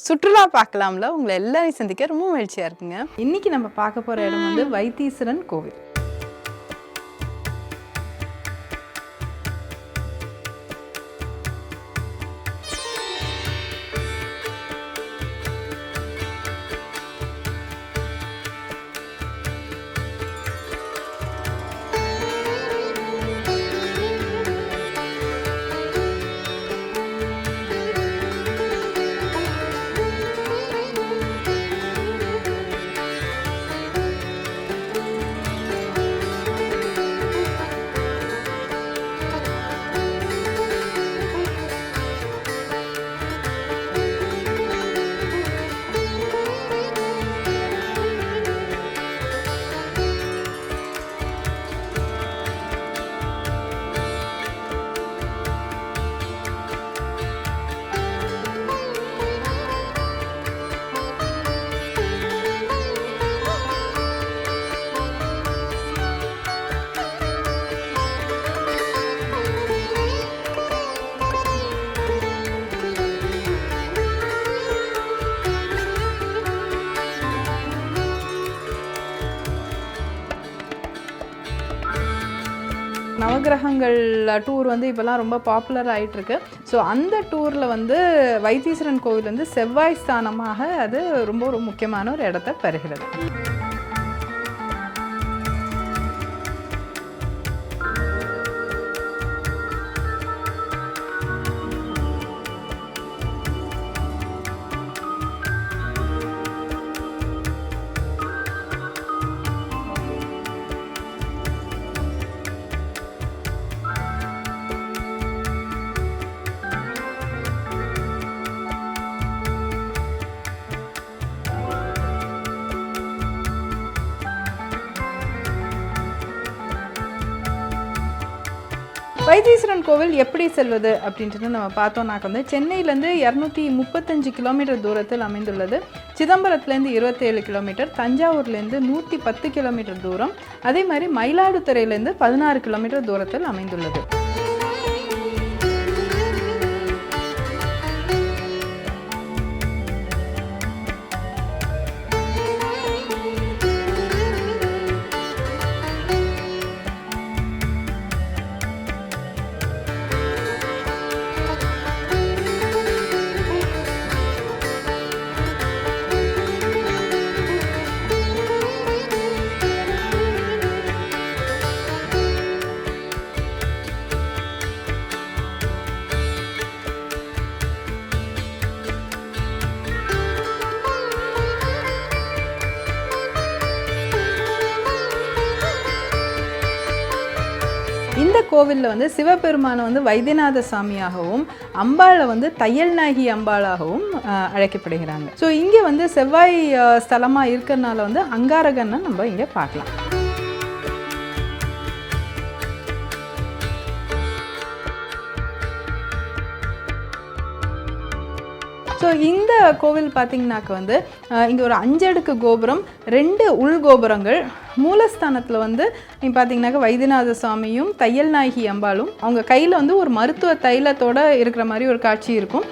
சுற்றுலா பார்க்கலாம்ல உங்களை எல்லாரையும் சந்திக்க ரொம்ப மகிழ்ச்சியாக இருக்குங்க. இன்னைக்கு நம்ம பார்க்க போகிற இடம் வந்து வைத்தீஸ்வரன் கோவில். நவகிரகங்கள் டூர் வந்து இப்போலாம் ரொம்ப பாப்புலர் ஆகிட்டுருக்கு. ஸோ அந்த டூரில் வந்து வைத்தீஸ்வரன் கோவில் வந்து செவ்வாய் ஸ்தானமாக அது ரொம்ப ஒரு முக்கியமான ஒரு இடத்தை பெறுகிறது. வைத்தீஸ்வரன் கோவில் எப்படி செல்வது அப்படின்ட்டு நம்ம பார்த்தோம்னாக்க வந்து சென்னையிலேருந்து 235 கிலோமீட்டர் தூரத்தில் அமைந்துள்ளது. சிதம்பரத்துலேருந்து 27 கிலோமீட்டர், தஞ்சாவூர்லேருந்து 110 கிலோமீட்டர் தூரம், அதே மாதிரி மயிலாடுதுறையிலேருந்து 16 கிலோமீட்டர் தூரத்தில் அமைந்துள்ளது. இந்த கோவிலில் வந்து சிவபெருமானை வந்து வைத்தியநாத சாமியாகவும் அம்பாளை வந்து தையல்நாயகி அம்பாளாகவும் அழைக்கப்படுகிறாங்க. ஸோ இங்கே வந்து செவ்வாய் ஸ்தலமாக இருக்கிறதுனால வந்து அங்காரகன்னு நம்ம இங்கே பார்க்கலாம். ஸோ இந்த கோவில் பார்த்திங்கனாக்க வந்து இங்கே ஒரு 5 அடுக்கு கோபுரம், 2 உள் கோபுரங்கள், மூலஸ்தானத்தில் வந்து நீங்கள் பார்த்தீங்கன்னாக்க வைத்தியநாத சுவாமியும் தையல்நாயகி அம்பாளும் அவங்க கையில் வந்து ஒரு மருத்துவ தைலத்தோடு இருக்கிற மாதிரி ஒரு காட்சி இருக்கும்.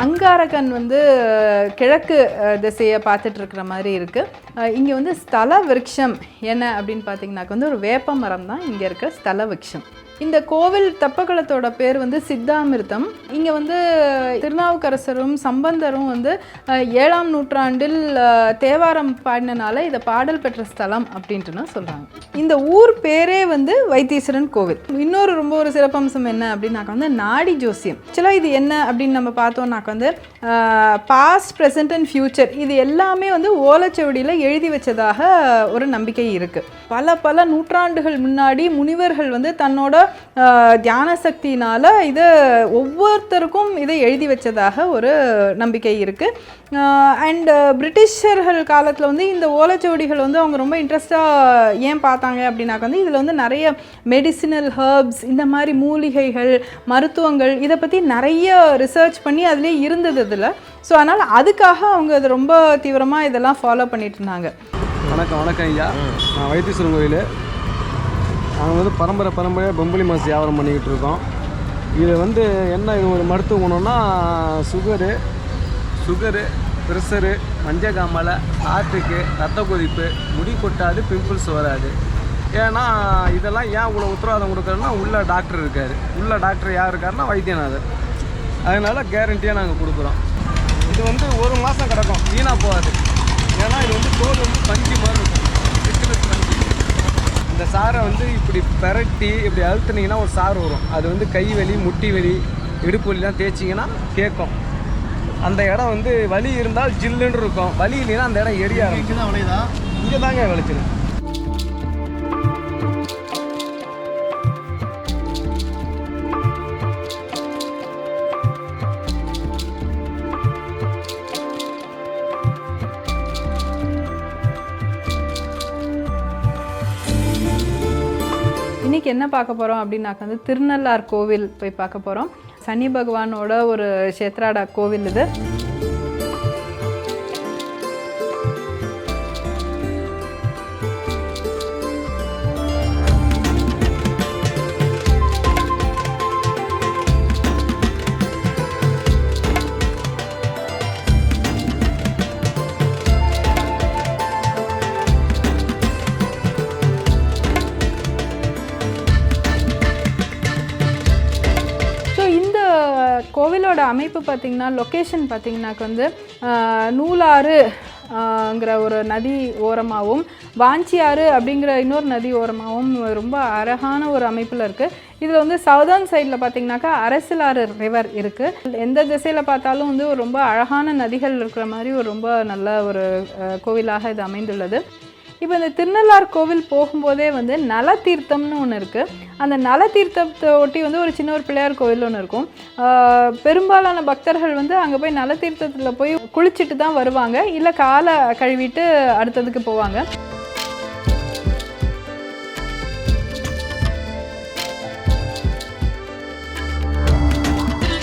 அங்காரகன் வந்து கிழக்கு திசையை பார்த்துட்டு இருக்கிற மாதிரி இருக்குது. இங்கே வந்து ஸ்தல விருட்சம் என்ன அப்படின்னு பார்த்தீங்கன்னாக்க வந்து ஒரு வேப்ப மரம் தான் இங்கே இருக்க ஸ்தல விருட்சம். இந்த கோவில் தெப்பக்குளத்தோட பேர் வந்து சித்தாமிர்தம். இங்கே வந்து திருநாவுக்கரசரும் சம்பந்தரும் வந்து 7ஆம் நூற்றாண்டில் தேவாரம் பாடினால இதை பாடல் பெற்ற ஸ்தலம் அப்படின்ட்டுன்னு சொல்கிறாங்க. இந்த ஊர் பேரே வந்து வைத்தீஸ்வரன் கோவில். இன்னொரு ரொம்ப ஒரு சிறப்பம்சம் என்ன அப்படின்னாக்கா வந்து நாடி ஜோசியம். ஆக்சுவலாக இது என்ன அப்படின்னு நம்ம பார்த்தோம்னாக்கா வந்து பாஸ்ட் ப்ரெசன்ட் அண்ட் ஃபியூச்சர் இது எல்லாமே வந்து ஓலைச்சுவடியில் எழுதி வச்சதாக ஒரு நம்பிக்கை இருக்குது. பல நூற்றாண்டுகள் முன்னாடி முனிவர்கள் வந்து தன்னோட தியான சக்தியினால் இதை ஒவ்வொருத்தருக்கும் இதை எழுதி வச்சதாக ஒரு நம்பிக்கை இருக்குது. அண்ட் பிரிட்டிஷர்கள் காலத்தில் வந்து இந்த ஓலைச்சுவடிகள் வந்து அவங்க ரொம்ப இன்ட்ரெஸ்டாக ஏன் பார்த்தாங்க அப்படின்னாக்க வந்து இதில் வந்து நிறைய மெடிசினல் ஹர்ப்ஸ், இந்த மாதிரி மூலிகைகள், மருத்துவங்கள் இதை பற்றி நிறைய ரிசர்ச் பண்ணி அதிலே இருந்தது இதில். ஸோ அதனால் அதுக்காக அவங்க அதை ரொம்ப தீவிரமாக இதெல்லாம் ஃபாலோ பண்ணிட்டு இருந்தாங்க. வணக்கம் ஐயா. நான் வைத்தீஸ்வரன் கோயில். நாங்கள் வந்து பரம்பரையாக பொம்பளி மாசு வியாபாரம் பண்ணிக்கிட்டு இருக்கோம். இது வந்து என்ன, இது ஒரு மருத்துவ குணம்னா சுகரு, ப்ரெஷரு, மஞ்சக்காமலை, ஹார்ட்டுக்கு, ரத்த கொதிப்பு, முடி கொட்டாது, பிம்பிள்ஸ் வராது. ஏன்னா இதெல்லாம் ஏன் இவ்வளோ உத்தரவாதம் கொடுக்குறோன்னா உள்ள டாக்டர் இருக்கார். உள்ள டாக்டர் யார் இருக்காருன்னா வைத்தியநாதர். அதனால் கேரண்டியாக நாங்கள் கொடுக்குறோம். இது வந்து 1 மாதம் கிடக்கும், வீணாக போகாது. ஏன்னா இது வந்து தோல் வந்து பஞ்சு மாதிரி இருக்கும், திக்னஸ் பஞ்சு. இந்த சாரை வந்து இப்படி பெரட்டி இப்படி அழுத்துனீங்கன்னா ஒரு சாறு வரும். அது வந்து கை வலி, முட்டி வலி, இடுப்பு வலிலாம் தேய்ச்சிங்கன்னா கேட்கும். அந்த இடம் வந்து வலி இருந்தால் ஜில்லுன்னு இருக்கும், வலி இல்லைன்னா அந்த இடம் எரிய ஆரம்பிக்கும். இங்கே தாங்க விளைச்சிடும். இன்றைக்கி என்ன பார்க்க போகிறோம் அப்படின்னாக்க வந்து திருநள்ளார் கோவில் போய் பார்க்க போகிறோம். சனி பகவானோட ஒரு க்ஷேத்ராடா கோவில் இது. கோவிலோட அமைப்பு பார்த்திங்கன்னா, லொக்கேஷன் பார்த்திங்கனாக்க வந்து நூலாறுங்கிற ஒரு நதி ஓரமாகவும் வாஞ்சியாறு அப்படிங்கிற இன்னொரு நதி ஓரமாகவும் ரொம்ப அழகான ஒரு அமைப்பில் இருக்குது. இதில் வந்து சவுதர்ன் சைடில் பார்த்திங்கனாக்கா அரசிலாறு ரிவர் இருக்குது. எந்த திசையில் பார்த்தாலும் வந்து ஒரு ரொம்ப அழகான நதிகள் இருக்கிற மாதிரி ஒரு ரொம்ப நல்ல ஒரு கோவிலாக இது அமைந்துள்ளது. இப்போ இந்த திருநள்ளார் கோவில் போகும்போதே வந்து நலத்தீர்த்தம்னு ஒன்று இருக்குது. அந்த நலத்தீர்த்தத்தை ஒட்டி வந்து ஒரு சின்ன ஒரு பிள்ளையார் கோவில் ஒன்று இருக்கும். பெரும்பாலான பக்தர்கள் வந்து அங்கே போய் நலத்தீர்த்தத்தில் போய் குளிச்சுட்டு தான் வருவாங்க, இல்லை காலை கழுவிட்டு அடுத்ததுக்கு போவாங்க.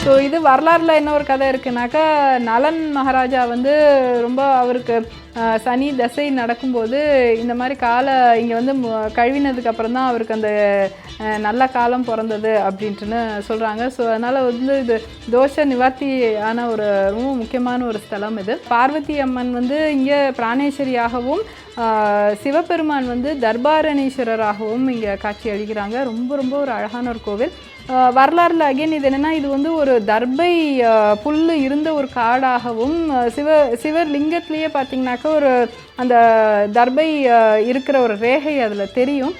ஸோ இது வரலாறுல என்ன ஒரு கதை இருக்குனாக்கா, நலன் மகாராஜா வந்து ரொம்ப அவருக்கு சனி தசை நடக்கும்போது இந்த மாதிரி காலை இங்கே வந்து கழுவினதுக்கு அப்புறம் தான் அவருக்கு அந்த நல்ல காலம் பிறந்தது அப்படின்ட்டுன்னு சொல்கிறாங்க. ஸோ அதனால் வந்து இது தோஷ நிவர்த்தியான ஒரு ரொம்ப முக்கியமான ஒரு ஸ்தலம் இது. பார்வதி அம்மன் வந்து இங்கே பிராணேஸ்வரியாகவும், சிவபெருமான் வந்து தர்பாரணீஸ்வரராகவும் இங்கே காட்சி அளிக்கிறாங்க. ரொம்ப ஒரு அழகான ஒரு கோவில். வரலாறுல அகைன் இது என்னென்னா, இது வந்து ஒரு தர்பை புல் இருந்த ஒரு காடாகவும், சிவர் லிங்கத்திலேயே பார்த்திங்கனாக்கா ஒரு அந்த தர்பை இருக்கிற ஒரு ரேகை அதில் தெரியும்.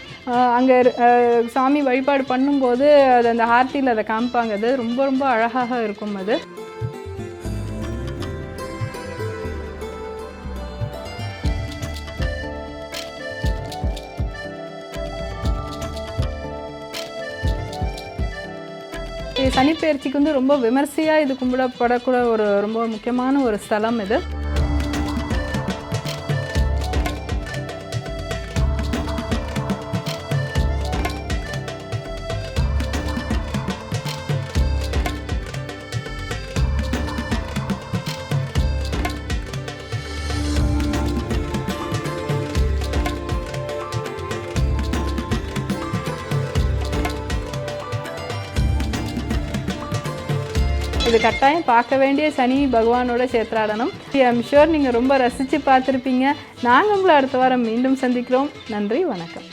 அங்கே சாமி வழிபாடு பண்ணும்போது அது அந்த ஆர்த்தியில் அதை காமிப்பாங்க. அது ரொம்ப அழகாக இருக்கும். அது சனிப்பெயர்ச்சிக்கு வந்து ரொம்ப விமர்சையாக இது கும்பிடப்படக்கூட ஒரு ரொம்ப முக்கியமான ஒரு ஸ்தலம் இது. இது கட்டாயம் பார்க்க வேண்டிய சனி பகவானோட சேத்ராடனம். ஐம் ஷூர் நீங்கள் ரொம்ப ரசித்து பார்த்துருப்பீங்க. நாங்கள் உங்களை அடுத்த வாரம் மீண்டும் சந்திக்கிறோம். நன்றி, வணக்கம்.